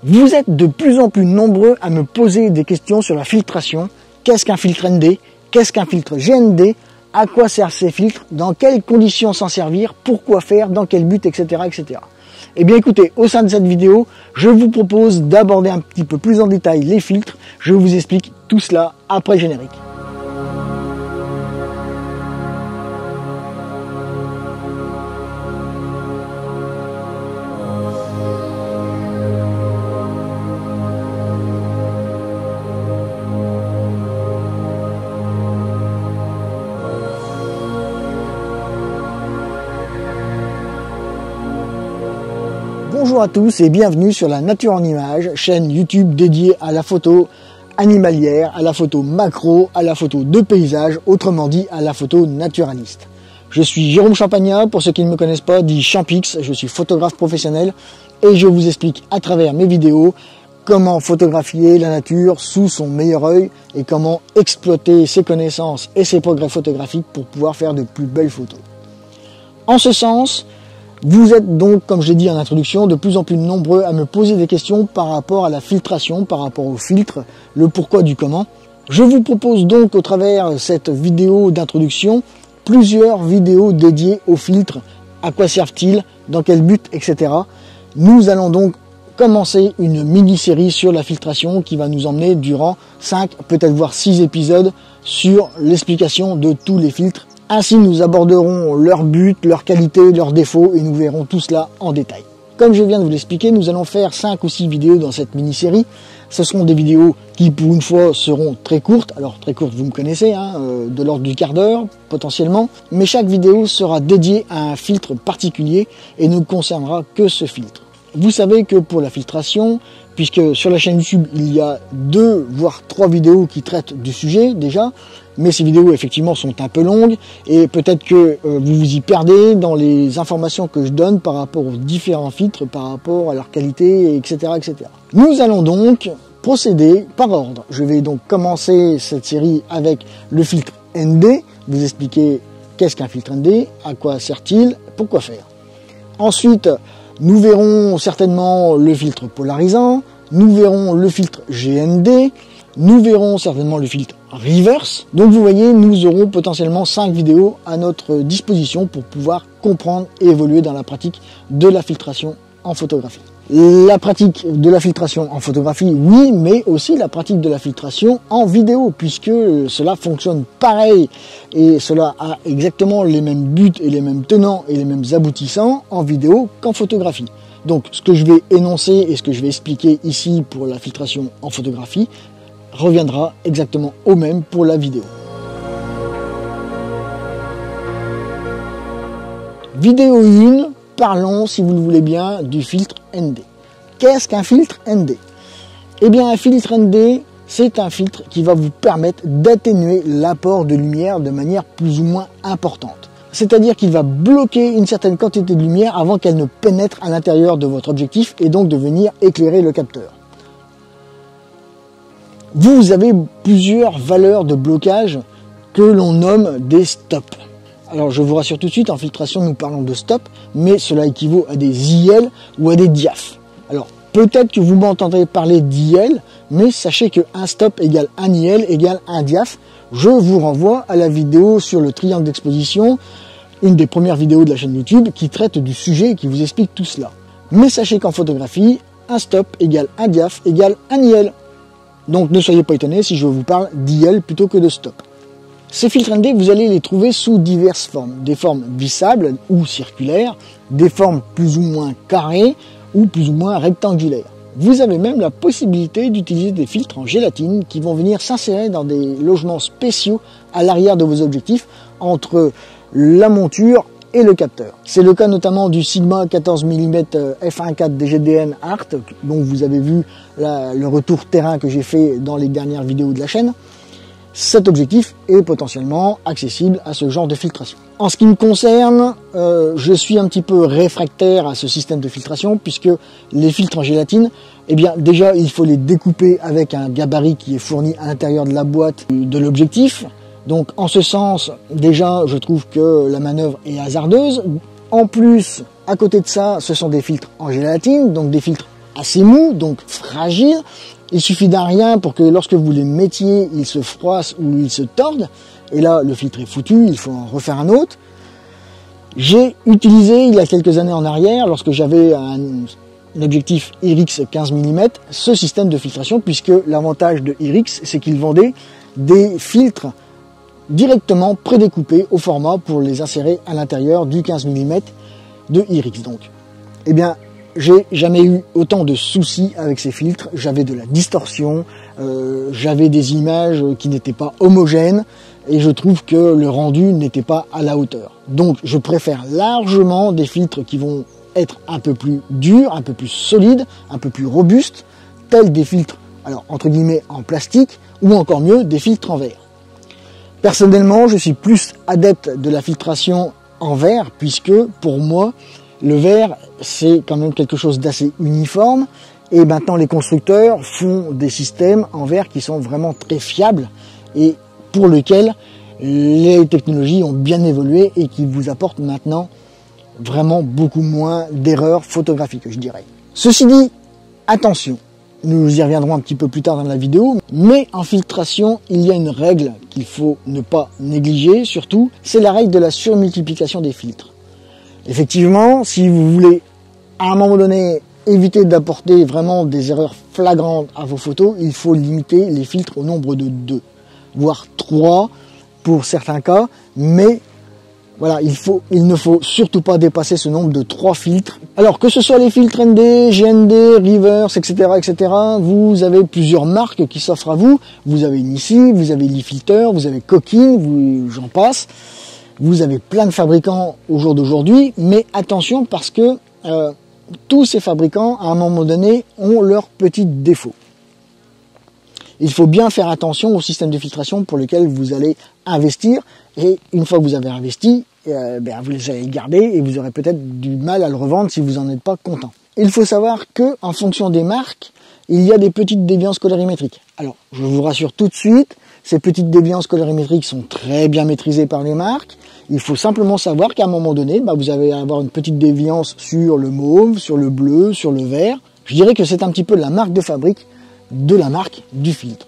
Vous êtes de plus en plus nombreux à me poser des questions sur la filtration. Qu'est-ce qu'un filtre ND? Qu'est-ce qu'un filtre GND? À quoi servent ces filtres? Dans quelles conditions s'en servir? Pourquoi faire? Dans quel but? Etc. etc. Eh bien écoutez, au sein de cette vidéo, je vous propose d'aborder un petit peu plus en détail les filtres. Je vous explique tout cela après le générique. Bonjour à tous et bienvenue sur La Nature en Images, chaîne YouTube dédiée à la photo animalière, à la photo macro, à la photo de paysage, autrement dit à la photo naturaliste. Je suis Jérôme Champagnat, pour ceux qui ne me connaissent pas, dit Champix, je suis photographe professionnel et je vous explique à travers mes vidéos comment photographier la nature sous son meilleur œil et comment exploiter ses connaissances et ses progrès photographiques pour pouvoir faire de plus belles photos. En ce sens, vous êtes donc, comme je l'ai dit en introduction, de plus en plus nombreux à me poser des questions par rapport à la filtration, par rapport au filtre, le pourquoi du comment. Je vous propose donc au travers cette vidéo d'introduction, plusieurs vidéos dédiées aux filtres, à quoi servent-ils, dans quel but, etc. Nous allons donc commencer une mini-série sur la filtration qui va nous emmener durant 5, peut-être voire 6 épisodes sur l'explication de tous les filtres. Ainsi, nous aborderons leur but, leur qualité, leurs défauts et nous verrons tout cela en détail. Comme je viens de vous l'expliquer, nous allons faire 5 ou 6 vidéos dans cette mini-série. Ce seront des vidéos qui, pour une fois, seront très courtes. Alors, très courtes, vous me connaissez, de l'ordre du quart d'heure, potentiellement. Mais chaque vidéo sera dédiée à un filtre particulier et ne concernera que ce filtre. Vous savez que pour la filtration, puisque sur la chaîne YouTube, il y a 2 voire 3 vidéos qui traitent du sujet déjà, mais ces vidéos effectivement sont un peu longues et peut-être que vous vous y perdez dans les informations que je donne par rapport aux différents filtres, par rapport à leur qualité, etc. etc. Nous allons donc procéder par ordre. Je vais donc commencer cette série avec le filtre ND, vous expliquer qu'est-ce qu'un filtre ND, à quoi sert-il, pourquoi faire. Ensuite, nous verrons certainement le filtre polarisant, nous verrons le filtre GND, nous verrons certainement le filtre reverse. Donc vous voyez, nous aurons potentiellement 5 vidéos à notre disposition pour pouvoir comprendre et évoluer dans la pratique de la filtration en photographie. La pratique de la filtration en photographie, oui, mais aussi la pratique de la filtration en vidéo, puisque cela fonctionne pareil et cela a exactement les mêmes buts et les mêmes tenants et les mêmes aboutissants en vidéo qu'en photographie. Donc ce que je vais énoncer et ce que je vais expliquer ici pour la filtration en photographie reviendra exactement au même pour la vidéo. Vidéo 1, parlons, si vous le voulez bien, du filtre ND. Qu'est-ce qu'un filtre ND? Eh bien, un filtre ND, c'est un filtre qui va vous permettre d'atténuer l'apport de lumière de manière plus ou moins importante. C'est-à-dire qu'il va bloquer une certaine quantité de lumière avant qu'elle ne pénètre à l'intérieur de votre objectif et donc de venir éclairer le capteur. Vous avez plusieurs valeurs de blocage que l'on nomme des stops. Alors je vous rassure tout de suite, en filtration nous parlons de stop, mais cela équivaut à des IL ou à des diaph. Alors peut-être que vous m'entendrez parler d'IL, mais sachez qu'un stop égale un IL égale un diaph. Je vous renvoie à la vidéo sur le triangle d'exposition, une des premières vidéos de la chaîne YouTube qui traite du sujet et qui vous explique tout cela. Mais sachez qu'en photographie, un stop égale un diaph égale un IL. Donc ne soyez pas étonnés si je vous parle d'IL plutôt que de stop. Ces filtres ND, vous allez les trouver sous diverses formes. Des formes vissables ou circulaires, des formes plus ou moins carrées ou plus ou moins rectangulaires. Vous avez même la possibilité d'utiliser des filtres en gélatine qui vont venir s'insérer dans des logements spéciaux à l'arrière de vos objectifs entre la monture et le capteur. C'est le cas notamment du Sigma 14 mm f1.4 DGDN Art, dont vous avez vu le retour terrain que j'ai fait dans les dernières vidéos de la chaîne. Cet objectif est potentiellement accessible à ce genre de filtration. En ce qui me concerne, je suis un petit peu réfractaire à ce système de filtration puisque les filtres en gélatine, eh bien déjà il faut les découper avec un gabarit qui est fourni à l'intérieur de la boîte de l'objectif. Donc en ce sens, déjà je trouve que la manœuvre est hasardeuse. En plus, à côté de ça, ce sont des filtres en gélatine, donc des filtres assez mous, donc fragiles. Il suffit d'un rien pour que lorsque vous les mettiez, ils se froissent ou ils se tordent. Et là, le filtre est foutu, il faut en refaire un autre. J'ai utilisé, il y a quelques années en arrière, lorsque j'avais un objectif IRIX 15 mm, ce système de filtration, puisque l'avantage de IRIX, c'est qu'ils vendaient des filtres directement prédécoupés au format pour les insérer à l'intérieur du 15 mm de IRIX. Donc, eh bien, j'ai jamais eu autant de soucis avec ces filtres. J'avais de la distorsion, j'avais des images qui n'étaient pas homogènes, et je trouve que le rendu n'était pas à la hauteur. Donc, je préfère largement des filtres qui vont être un peu plus durs, un peu plus solides, un peu plus robustes, tels des filtres, alors entre guillemets en plastique, ou encore mieux, des filtres en verre. Personnellement, je suis plus adepte de la filtration en verre, puisque pour moi, le verre, c'est quand même quelque chose d'assez uniforme, et maintenant les constructeurs font des systèmes en verre qui sont vraiment très fiables, et pour lesquels les technologies ont bien évolué, et qui vous apportent maintenant vraiment beaucoup moins d'erreurs photographiques, je dirais. Ceci dit, attention, nous y reviendrons un petit peu plus tard dans la vidéo, mais en filtration, il y a une règle qu'il faut ne pas négliger, surtout, c'est la règle de la surmultiplication des filtres. Effectivement, si vous voulez, à un moment donné, éviter d'apporter vraiment des erreurs flagrantes à vos photos, il faut limiter les filtres au nombre de 2, voire 3 pour certains cas, mais voilà, il ne faut surtout pas dépasser ce nombre de 3 filtres. Alors que ce soit les filtres ND, GND, Reverse, etc., etc., vous avez plusieurs marques qui s'offrent à vous. Vous avez Nissi, vous avez Leafilter, vous avez Cockine, j'en passe. Vous avez plein de fabricants au jour d'aujourd'hui, mais attention parce que tous ces fabricants, à un moment donné, ont leurs petits défauts. Il faut bien faire attention au système de filtration pour lequel vous allez investir, et une fois que vous avez investi, vous les allez garder et vous aurez peut-être du mal à le revendre si vous n'en êtes pas content. Il faut savoir que, en fonction des marques, il y a des petites déviances colorimétriques. Alors, je vous rassure tout de suite, ces petites déviances colorimétriques sont très bien maîtrisées par les marques. Il faut simplement savoir qu'à un moment donné, vous allez avoir une petite déviance sur le mauve, sur le bleu, sur le vert. Je dirais que c'est un petit peu la marque de fabrique de la marque du filtre.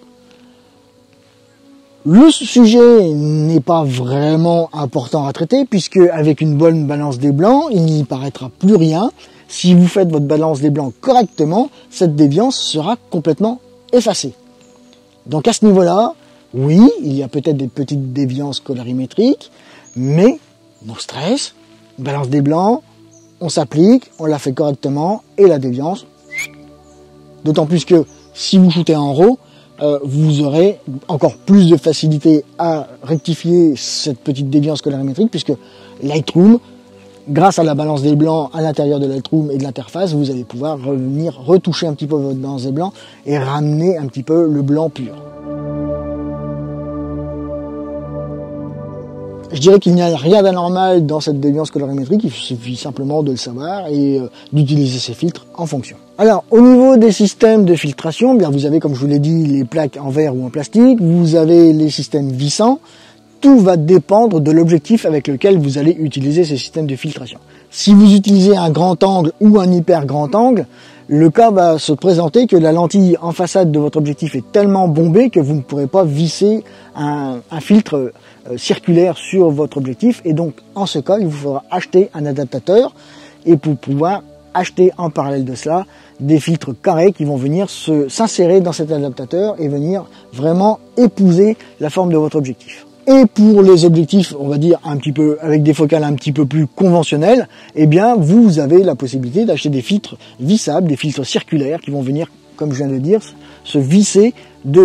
Le sujet n'est pas vraiment important à traiter, puisque avec une bonne balance des blancs, il n'y paraîtra plus rien. Si vous faites votre balance des blancs correctement, cette déviance sera complètement effacée. Donc à ce niveau-là, oui, il y a peut-être des petites déviances colorimétriques, mais no stress, balance des blancs, on s'applique, on la fait correctement, et la déviance, d'autant plus que si vous shootez en RAW, vous aurez encore plus de facilité à rectifier cette petite déviance colorimétrique, puisque Lightroom, grâce à la balance des blancs à l'intérieur de Lightroom et de l'interface, vous allez pouvoir revenir retoucher un petit peu votre balance des blancs et ramener un petit peu le blanc pur. Je dirais qu'il n'y a rien d'anormal dans cette déviance colorimétrique, il suffit simplement de le savoir et d'utiliser ces filtres en fonction. Alors, au niveau des systèmes de filtration, vous avez, comme je vous l'ai dit, les plaques en verre ou en plastique, vous avez les systèmes vissants. Tout va dépendre de l'objectif avec lequel vous allez utiliser ces systèmes de filtration. Si vous utilisez un grand angle ou un hyper grand angle, le cas va se présenter que la lentille en façade de votre objectif est tellement bombée que vous ne pourrez pas visser un filtre circulaire sur votre objectif, et donc en ce cas il vous faudra acheter un adaptateur, et pour pouvoir acheter en parallèle de cela des filtres carrés qui vont venir s'insérer dans cet adaptateur et venir vraiment épouser la forme de votre objectif. Et pour les objectifs, on va dire un petit peu avec des focales un petit peu plus conventionnelles, eh bien vous avez la possibilité d'acheter des filtres vissables, des filtres circulaires qui vont venir, comme je viens de le dire, se visser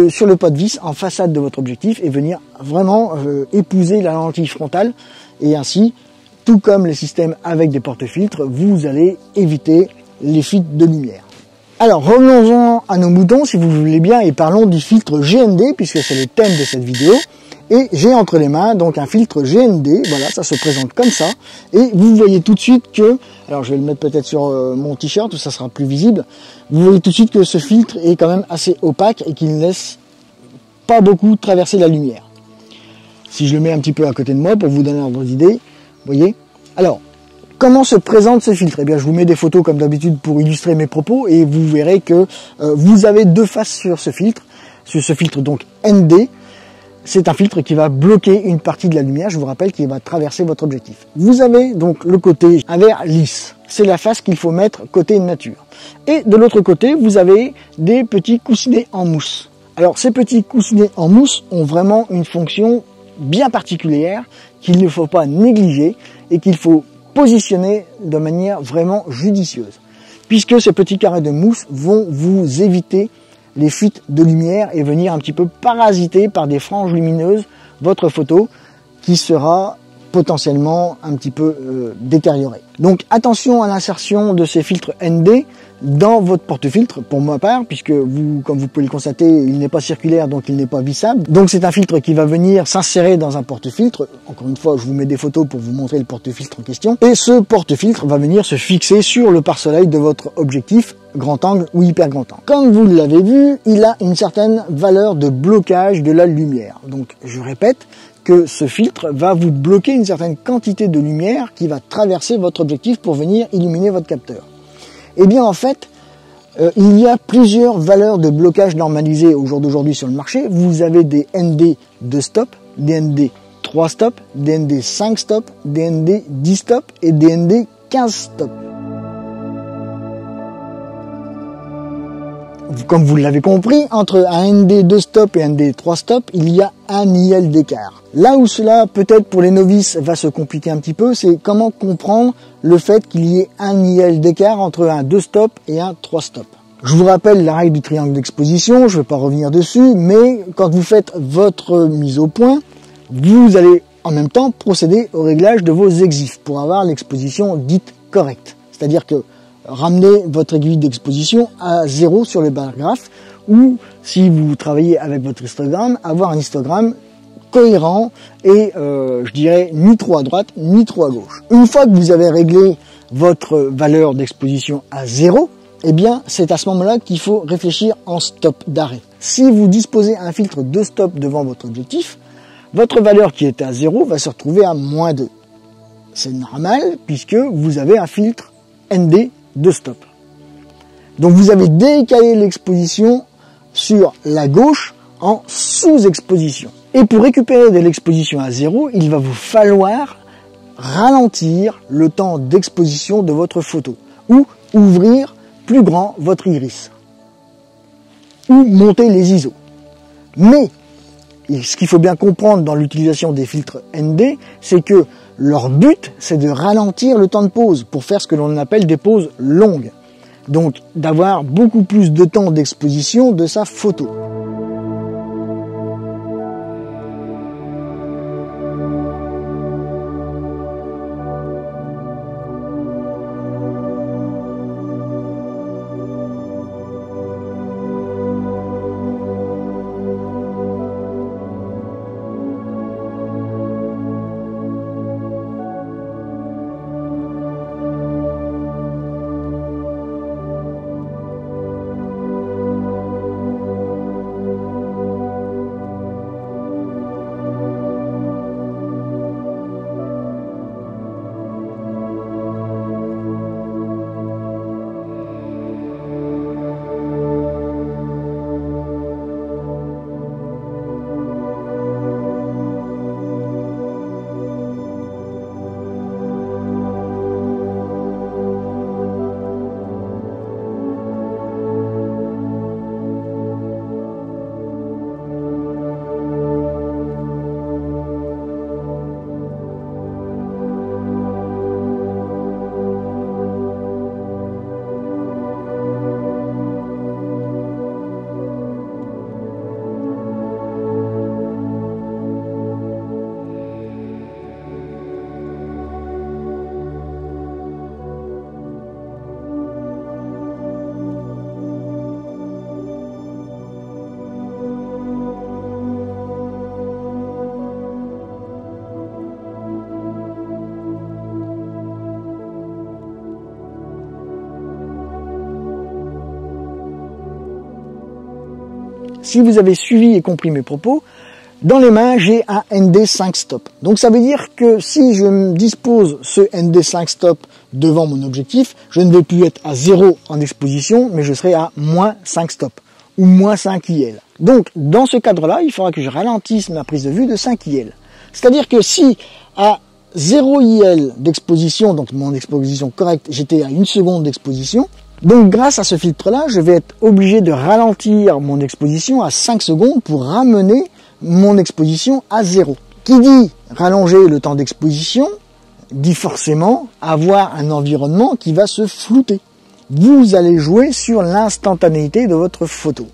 sur le pot de vis en façade de votre objectif et venir vraiment épouser la lentille frontale, et ainsi, tout comme les systèmes avec des porte-filtres, vous allez éviter les fuites de lumière. Alors revenons-en à nos moutons si vous voulez bien, et parlons du filtre GND, puisque c'est le thème de cette vidéo. Et j'ai entre les mains donc un filtre GND, voilà, ça se présente comme ça, et vous voyez tout de suite que, alors je vais le mettre peut-être sur mon t-shirt où ça sera plus visible, vous voyez tout de suite que ce filtre est quand même assez opaque et qu'il ne laisse pas beaucoup traverser la lumière. Si je le mets un petit peu à côté de moi pour vous donner un ordre d'idée, vous voyez. Alors, Comment se présente ce filtre? Eh bien, je vous mets des photos comme d'habitude pour illustrer mes propos et vous verrez que vous avez deux faces sur ce filtre. Sur ce filtre donc ND, c'est un filtre qui va bloquer une partie de la lumière, je vous rappelle, qui va traverser votre objectif. Vous avez donc le côté un verre lisse, c'est la face qu'il faut mettre côté nature. Et de l'autre côté, vous avez des petits coussinets en mousse. Alors ces petits coussinets en mousse ont vraiment une fonction bien particulière qu'il ne faut pas négliger et qu'il faut positionner de manière vraiment judicieuse. Puisque ces petits carrés de mousse vont vous éviter les fuites de lumière et venir un petit peu parasiter par des franges lumineuses votre photo qui sera potentiellement un petit peu détériorée. Donc attention à l'insertion de ces filtres ND dans votre porte-filtre, pour ma part, puisque vous, comme vous pouvez le constater, il n'est pas circulaire, donc il n'est pas vissable. Donc c'est un filtre qui va venir s'insérer dans un porte-filtre. Encore une fois, je vous mets des photos pour vous montrer le porte-filtre en question. Et ce porte-filtre va venir se fixer sur le pare-soleil de votre objectif, grand angle ou hyper grand angle. Comme vous l'avez vu, il a une certaine valeur de blocage de la lumière. Donc je répète que ce filtre va vous bloquer une certaine quantité de lumière qui va traverser votre objectif pour venir illuminer votre capteur. Eh bien en fait, il y a plusieurs valeurs de blocage normalisées au jour d'aujourd'hui sur le marché. Vous avez des ND 2 stop, des ND 3 stop, des ND 5 stop, des ND 10 stop et des ND 15 stop. Comme vous l'avez compris, entre un ND 2 stop et un ND 3 stop, il y a un IL d'écart. Là où cela, peut-être pour les novices, va se compliquer un petit peu, c'est comment comprendre le fait qu'il y ait un IL d'écart entre un 2 stop et un 3 stop. Je vous rappelle la règle du triangle d'exposition, je ne vais pas revenir dessus, mais quand vous faites votre mise au point, vous allez en même temps procéder au réglage de vos exifs pour avoir l'exposition dite correcte. C'est-à-dire que ramenez votre aiguille d'exposition à 0 sur le bar graphe, ou si vous travaillez avec votre histogramme, avoir un histogramme cohérent et je dirais ni trop à droite ni trop à gauche. Une fois que vous avez réglé votre valeur d'exposition à 0, eh bien c'est à ce moment-là qu'il faut réfléchir en stop d'arrêt. Si vous disposez un filtre de stop devant votre objectif, votre valeur qui était à 0 va se retrouver à -2. C'est normal puisque vous avez un filtre ND de stop. Donc vous avez décalé l'exposition sur la gauche en sous-exposition. Et pour récupérer de l'exposition à 0, il va vous falloir ralentir le temps d'exposition de votre photo ou ouvrir plus grand votre iris ou monter les ISO. Mais ce qu'il faut bien comprendre dans l'utilisation des filtres ND, c'est que leur but, c'est de ralentir le temps de pause pour faire ce que l'on appelle des pauses longues. Donc, d'avoir beaucoup plus de temps d'exposition de sa photo. Si vous avez suivi et compris mes propos, Dans les mains, j'ai un ND5 stop. Donc ça veut dire que si je dispose ce ND5 stop devant mon objectif, je ne vais plus être à 0 en exposition, mais je serai à moins 5 stop ou moins 5 IL. Donc dans ce cadre-là, il faudra que je ralentisse ma prise de vue de 5 IL. C'est-à-dire que si à 0 IL d'exposition, donc mon exposition correcte, j'étais à 1 seconde d'exposition, donc grâce à ce filtre-là, je vais être obligé de ralentir mon exposition à 5 secondes pour ramener mon exposition à 0. Qui dit rallonger le temps d'exposition, dit forcément avoir un environnement qui va se flouter. Vous allez jouer sur l'instantanéité de votre photo.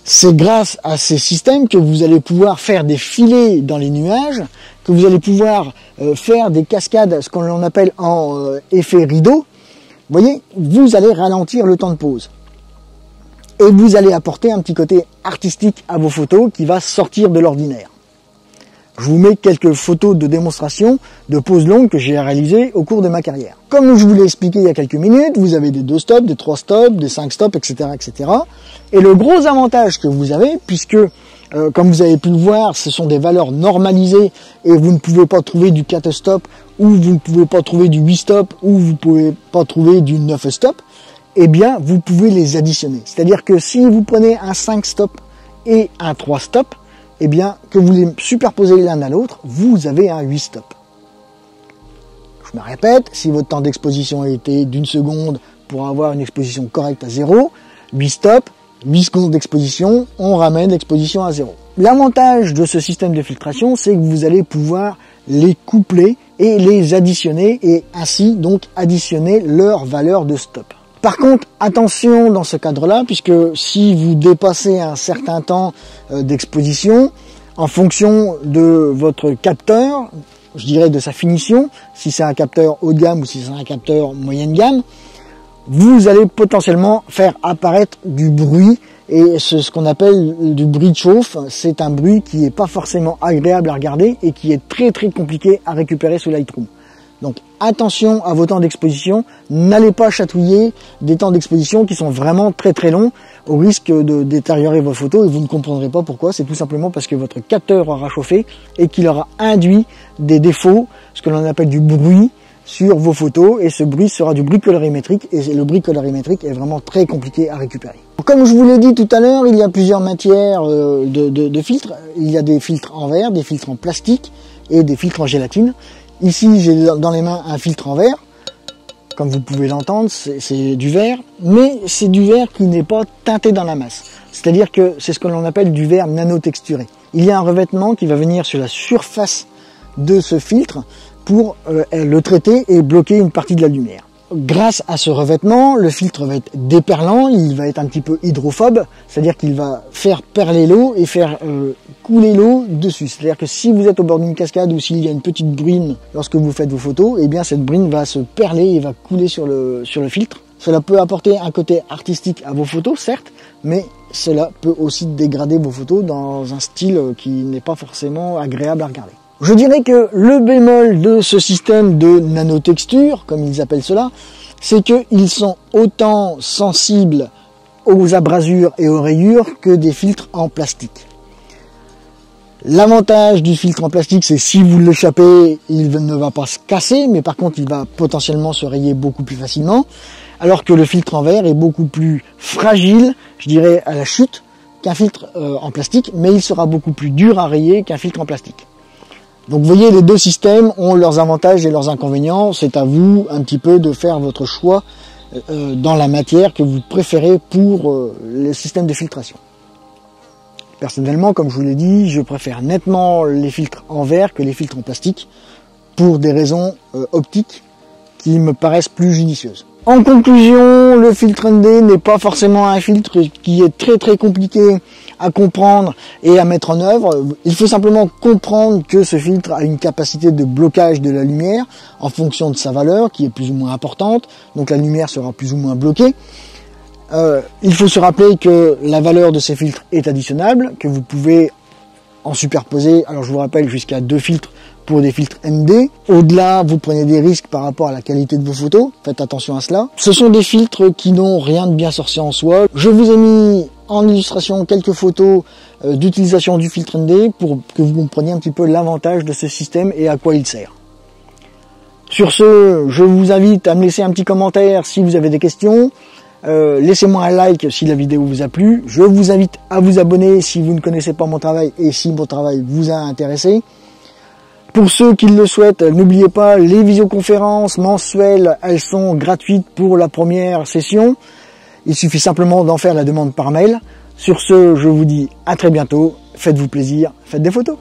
C'est grâce à ces systèmes que vous allez pouvoir faire des filets dans les nuages, que vous allez pouvoir faire des cascades, ce qu'on appelle en effet rideau. Vous voyez, vous allez ralentir le temps de pause. Et vous allez apporter un petit côté artistique à vos photos qui va sortir de l'ordinaire. Je vous mets quelques photos de démonstration de poses longues que j'ai réalisées au cours de ma carrière. Comme je vous l'ai expliqué il y a quelques minutes, vous avez des 2 stops, des 3 stops, des 5 stops, etc., etc. Et le gros avantage que vous avez, puisque comme vous avez pu le voir, ce sont des valeurs normalisées et vous ne pouvez pas trouver du 4 stop, ou vous ne pouvez pas trouver du 8 stop, ou vous ne pouvez pas trouver du 9 stop, eh bien, vous pouvez les additionner. C'est-à-dire que si vous prenez un 5 stop et un 3 stop, eh bien, que vous les superposez l'un à l'autre, vous avez un 8 stop. Je me répète, si votre temps d'exposition était d'1 seconde pour avoir une exposition correcte à 0, 8 stop, 8 secondes d'exposition, on ramène l'exposition à 0. L'avantage de ce système de filtration, c'est que vous allez pouvoir les coupler et les additionner et ainsi donc additionner leur valeur de stop. Par contre, attention dans ce cadre-là, puisque si vous dépassez un certain temps d'exposition, en fonction de votre capteur, je dirais de sa finition, si c'est un capteur haut de gamme ou si c'est un capteur moyenne gamme, vous allez potentiellement faire apparaître du bruit, et ce qu'on appelle du bruit de chauffe. C'est un bruit qui n'est pas forcément agréable à regarder et qui est très compliqué à récupérer sous Lightroom. Donc attention à vos temps d'exposition, n'allez pas chatouiller des temps d'exposition qui sont vraiment très longs, au risque de détériorer vos photos, et vous ne comprendrez pas pourquoi. C'est tout simplement parce que votre capteur aura chauffé et qu'il aura induit des défauts, ce que l'on appelle du bruit, sur vos photos, et ce bruit sera du bruit colorimétrique, et le bruit colorimétrique est vraiment très compliqué à récupérer. Comme je vous l'ai dit tout à l'heure, il y a plusieurs matières de filtres. Il y a des filtres en verre, des filtres en plastique et des filtres en gélatine. Ici, j'ai dans les mains un filtre en verre. Comme vous pouvez l'entendre, c'est du verre, mais c'est du verre qui n'est pas teinté dans la masse. C'est-à-dire que c'est ce que l'on appelle du verre nanotexturé. Il y a un revêtement qui va venir sur la surface de ce filtre pour le traiter et bloquer une partie de la lumière. Grâce à ce revêtement, le filtre va être déperlant, il va être un petit peu hydrophobe, c'est-à-dire qu'il va faire perler l'eau et faire couler l'eau dessus. C'est-à-dire que si vous êtes au bord d'une cascade ou s'il y a une petite bruine lorsque vous faites vos photos, eh bien cette bruine va se perler et va couler sur le filtre. Cela peut apporter un côté artistique à vos photos, certes, mais cela peut aussi dégrader vos photos dans un style qui n'est pas forcément agréable à regarder. Je dirais que le bémol de ce système de nanotexture, comme ils appellent cela, c'est qu'ils sont autant sensibles aux abrasures et aux rayures que des filtres en plastique. L'avantage du filtre en plastique, c'est si vous l'échappez, il ne va pas se casser, mais par contre il va potentiellement se rayer beaucoup plus facilement, alors que le filtre en verre est beaucoup plus fragile, je dirais à la chute, qu'un filtre en plastique, mais il sera beaucoup plus dur à rayer qu'un filtre en plastique. Donc vous voyez, les deux systèmes ont leurs avantages et leurs inconvénients. C'est à vous un petit peu de faire votre choix dans la matière que vous préférez pour le système de filtration. Personnellement, comme je vous l'ai dit, je préfère nettement les filtres en verre que les filtres en plastique pour des raisons optiques qui me paraissent plus judicieuses. En conclusion, le filtre ND n'est pas forcément un filtre qui est très compliqué à comprendre et à mettre en œuvre. Il faut simplement comprendre que ce filtre a une capacité de blocage de la lumière en fonction de sa valeur qui est plus ou moins importante, donc la lumière sera plus ou moins bloquée. Il faut se rappeler que la valeur de ces filtres est additionnable, que vous pouvez en superposer, alors je vous rappelle, jusqu'à 2 filtres pour des filtres ND. Au-delà, vous prenez des risques par rapport à la qualité de vos photos, faites attention à cela. Ce sont des filtres qui n'ont rien de bien sorcier en soi. Je vous ai mis en illustration quelques photos d'utilisation du filtre ND pour que vous compreniez un petit peu l'avantage de ce système et à quoi il sert. Sur ce, je vous invite à me laisser un petit commentaire si vous avez des questions. Laissez-moi un like si la vidéo vous a plu. Je vous invite à vous abonner si vous ne connaissez pas mon travail et si mon travail vous a intéressé. Pour ceux qui le souhaitent, n'oubliez pas, les visioconférences mensuelles, elles sont gratuites pour la première session. Il suffit simplement d'en faire la demande par mail. Sur ce, je vous dis à très bientôt. Faites-vous plaisir, faites des photos.